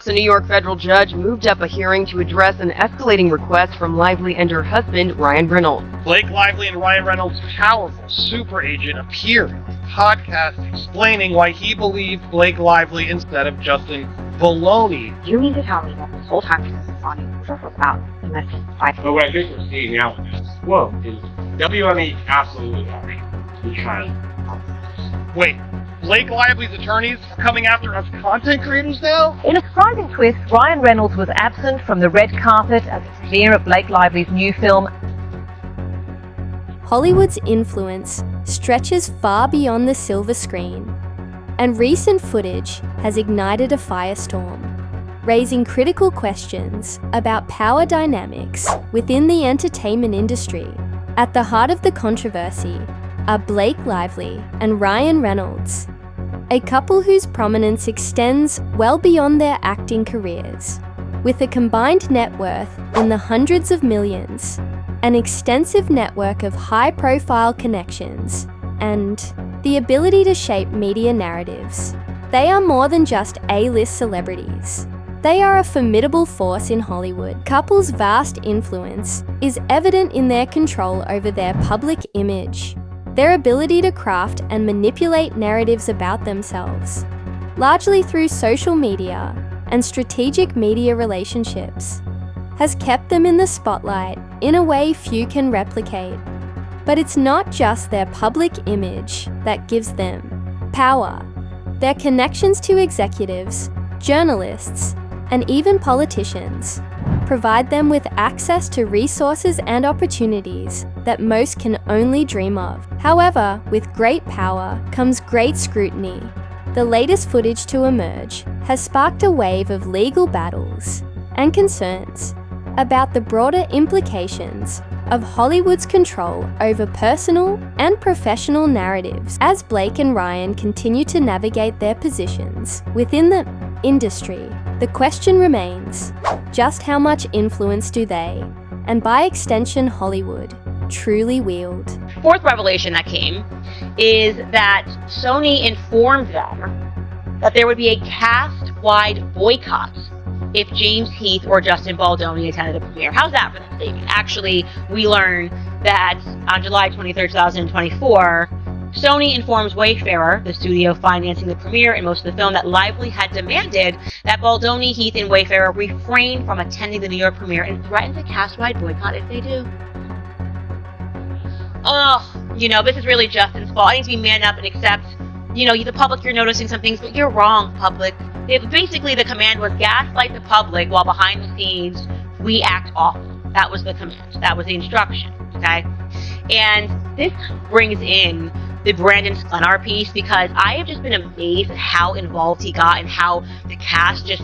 A New York federal judge moved up a hearing to address an escalating request from Lively and her husband, Ryan Reynolds. Blake Lively and Ryan Reynolds' powerful super agent appeared on a podcast explaining why he believed Blake Lively instead of Justin Baloney. You need to tell me that this whole time this is on about domestic violence. But what I think we're seeing now with this quote is WME absolutely happy because Wait, Blake Lively's attorneys are coming after us content creators now? In a surprising twist, Ryan Reynolds was absent from the red carpet at the premiere of Blake Lively's new film. Hollywood's influence stretches far beyond the silver screen, and recent footage has ignited a firestorm, raising critical questions about power dynamics within the entertainment industry. At the heart of the controversy are Blake Lively and Ryan Reynolds, a couple whose prominence extends well beyond their acting careers. With a combined net worth in the hundreds of millions, an extensive network of high-profile connections, and the ability to shape media narratives, they are more than just A-list celebrities. They are a formidable force in Hollywood. Couples' vast influence is evident in their control over their public image, their ability to craft and manipulate narratives about themselves, largely through social media and strategic media relationships, has kept them in the spotlight in a way few can replicate. But it's not just their public image that gives them power. Their connections to executives, journalists, and even politicians provide them with access to resources and opportunities that most can only dream of. However, with great power comes great scrutiny. The latest footage to emerge has sparked a wave of legal battles and concerns about the broader implications of Hollywood's control over personal and professional narratives. As Blake and Ryan continue to navigate their positions within the industry, the question remains, just how much influence do they, and by extension Hollywood, truly wield? Fourth revelation that came is that Sony informed them that there would be a cast-wide boycott if James Heath or Justin Baldoni attended the premiere. How's that for the statement? Actually, we learn that on July 23, 2024, Sony informs Wayfarer, the studio financing the premiere and most of the film, that Lively had demanded that Baldoni, Heath, and Wayfarer refrain from attending the New York premiere and threatens a cast-wide boycott if they do. This is really Justin's fault. I need to be man up and accept, the public, you're noticing some things, but you're wrong, public. Basically, the command was gaslight the public while behind the scenes, we act awful. That was the command. That was the instruction, okay? And this brings in the Brandon Sklenar piece, because I have just been amazed at how involved he got and how the cast just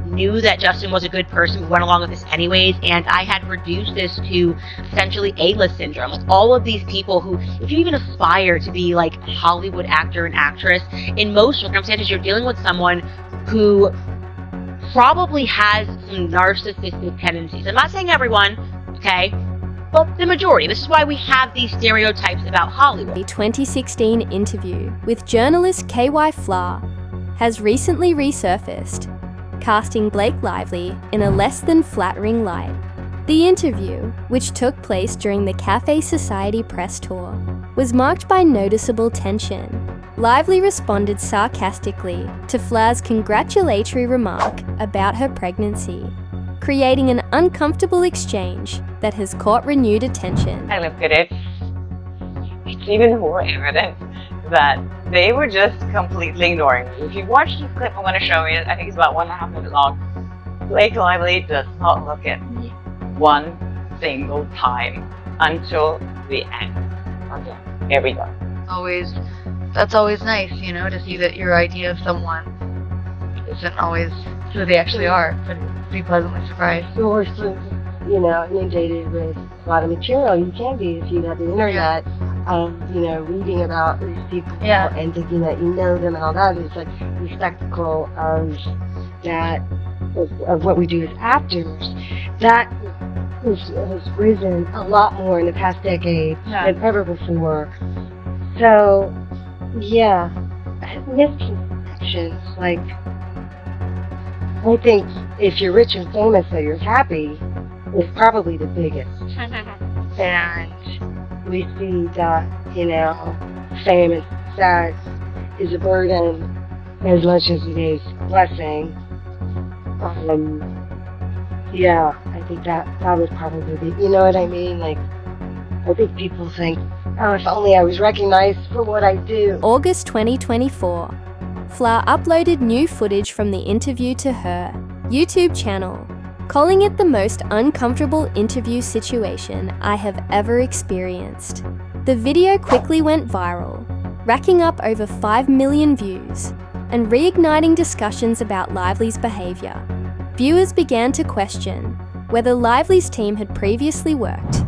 knew that Justin was a good person, went along with this anyways, and I had reduced this to essentially A-list syndrome. All of these people who, if you even aspire to be a Hollywood actor and actress, in most circumstances you're dealing with someone who probably has some narcissistic tendencies. I'm not saying everyone, okay, but the majority. This is why we have these stereotypes about Hollywood. A 2016 interview with journalist KY Flar has recently resurfaced, casting Blake Lively in a less than flattering light. The interview, which took place during the Cafe Society press tour, was marked by noticeable tension. Lively responded sarcastically to Flar's congratulatory remark about her pregnancy, creating an uncomfortable exchange that has caught renewed attention. I look at it, it's even more evident that they were just completely ignoring me. If you watch this clip I'm going to show you, I think it's about 1.5 minutes long, Blake Lively does not look at me one single time until the end. Okay, here we go. That's always nice, to see that your idea of someone isn't always who they actually are, but be pleasantly surprised. So we're so, inundated with a lot of material. You can be if you have the internet, reading about these people and thinking that you know them and all that. It's the spectacle of that, of what we do as actors. That has risen a lot more in the past decade than ever before. So, misconceptions, I think if you're rich and famous, so you're happy, is probably the biggest. And we see that, fame and success is a burden as much as it is a blessing. Yeah, I think that would probably be, you know what I mean? Like, I think people think, oh, if only I was recognized for what I do. August 2024. Flar uploaded new footage from the interview to her YouTube channel, calling it the most uncomfortable interview situation I have ever experienced. The video quickly went viral, racking up over 5 million views and reigniting discussions about Lively's behaviour. Viewers began to question whether Lively's team had previously worked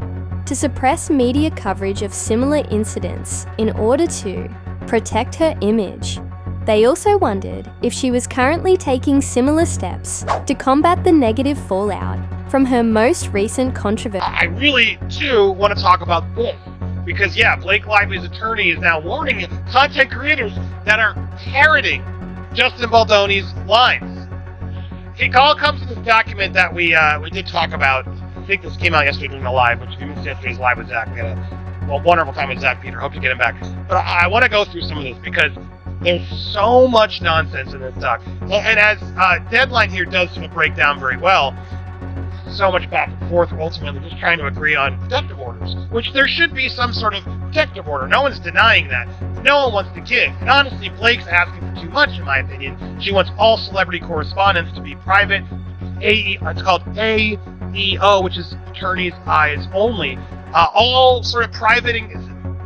to suppress media coverage of similar incidents in order to protect her image. They also wondered if she was currently taking similar steps to combat the negative fallout from her most recent controversy. I really, too, want to talk about this. Because, Blake Lively's attorney is now warning content creators that are parroting Justin Baldoni's lines. It all comes to this document that we did talk about. I think this came out yesterday during the live, which if you missed yesterday's live with Zach, we had a wonderful time with Zach Peter. Hope to get him back. But I want to go through some of this because there's so much nonsense in this doc. And as Deadline here does sort of break down very well, so much back and forth, ultimately just trying to agree on protective orders, which there should be some sort of protective order. No one's denying that. No one wants to give. And honestly, Blake's asking for too much, in my opinion. She wants all celebrity correspondence to be private. It's called AEO, which is attorney's eyes only. All sort of private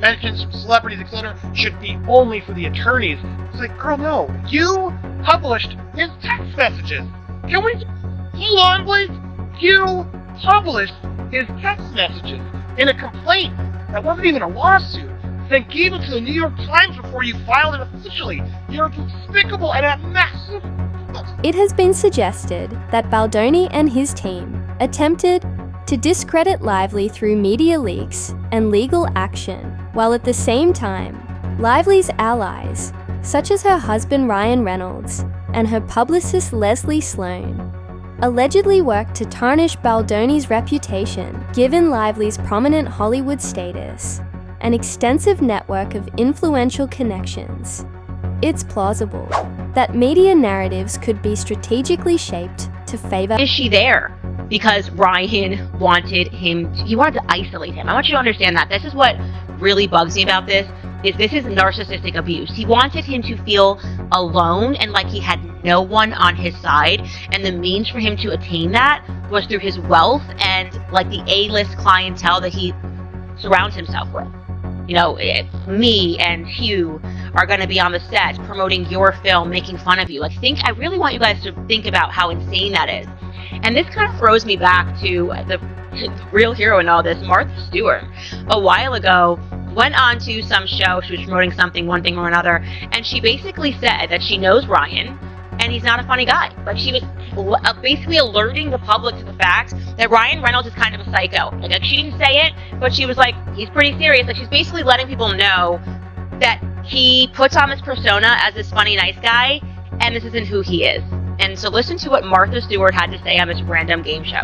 mentions from celebrities, etc., should be only for the attorneys. It's like, girl, no. You published his text messages. Can we hold on, please? You published his text messages in a complaint that wasn't even a lawsuit. Then gave it to the New York Times before you filed it officially. You're despicable and a massive. It has been suggested that Baldoni and his team attempted to discredit Lively through media leaks and legal action, while at the same time, Lively's allies, such as her husband Ryan Reynolds and her publicist Leslie Sloan, allegedly worked to tarnish Baldoni's reputation, given Lively's prominent Hollywood status and extensive network of influential connections. It's plausible that media narratives could be strategically shaped to favor. Is she there? Because Ryan wanted he wanted to isolate him. I want you to understand that. This is what really bugs me about this is narcissistic abuse. He wanted him to feel alone and like he had no one on his side, and the means for him to attain that was through his wealth and like the A-list clientele that he surrounds himself with. Me and Hugh are going to be on the set promoting your film, making fun of you. I really want you guys to think about how insane that is. And this kind of throws me back to the real hero in all this, Martha Stewart. A while ago, went on to some show, she was promoting something, one thing or another, and she basically said that she knows Ryan, and he's not a funny guy. Like, she was basically alerting the public to the fact that Ryan Reynolds is kind of a psycho. Like, she didn't say it, but she was like, he's pretty serious. Like, she's basically letting people know that he puts on this persona as this funny, nice guy, and this isn't who he is. And so listen to what Martha Stewart had to say on this random game show.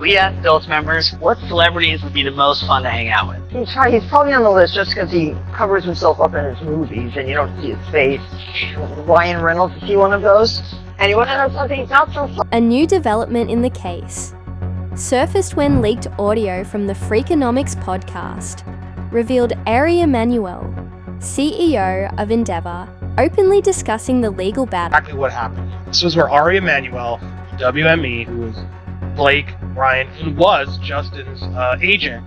We asked Phillips members what celebrities would be the most fun to hang out with. He's probably on the list just because he covers himself up in his movies and you don't see his face. Ryan Reynolds, is he one of those? And you want to know something? It's not so fun. A new development in the case surfaced when leaked audio from the Freakonomics podcast revealed Ari Emanuel, CEO of Endeavor, openly discussing the legal battle. Exactly what happened. This was where Ari Emanuel, WME, who was Blake, Ryan, who was Justin's agent,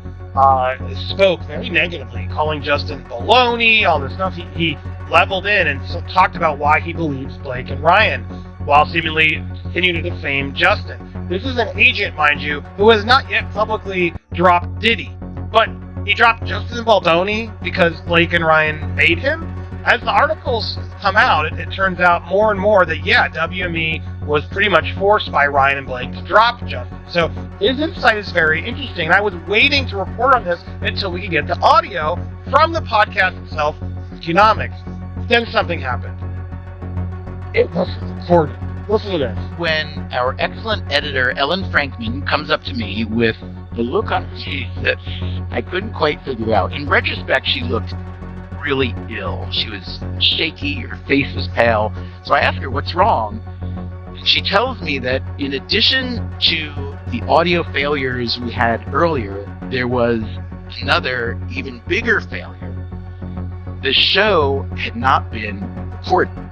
spoke very negatively, calling Justin baloney, all this stuff. He leveled in and talked about why he believes Blake and Ryan, while seemingly continuing to defame Justin. This is an agent, mind you, who has not yet publicly dropped Diddy, but he dropped Justin Baldoni because Blake and Ryan made him. As the articles come out, it turns out more and more that, WME was pretty much forced by Ryan and Blake to drop Justin. So his insight is very interesting. And I was waiting to report on this until we could get the audio from the podcast itself, Freakonomics. Then something happened. It was recorded. Listen to this. when our excellent editor Ellen Frankman comes up to me with the look on her face that I couldn't quite figure out. In retrospect, she looked really ill. She was shaky, her face was pale. So I asked her, what's wrong? And she tells me that in addition to the audio failures we had earlier, there was another, even bigger failure. The show had not been recorded.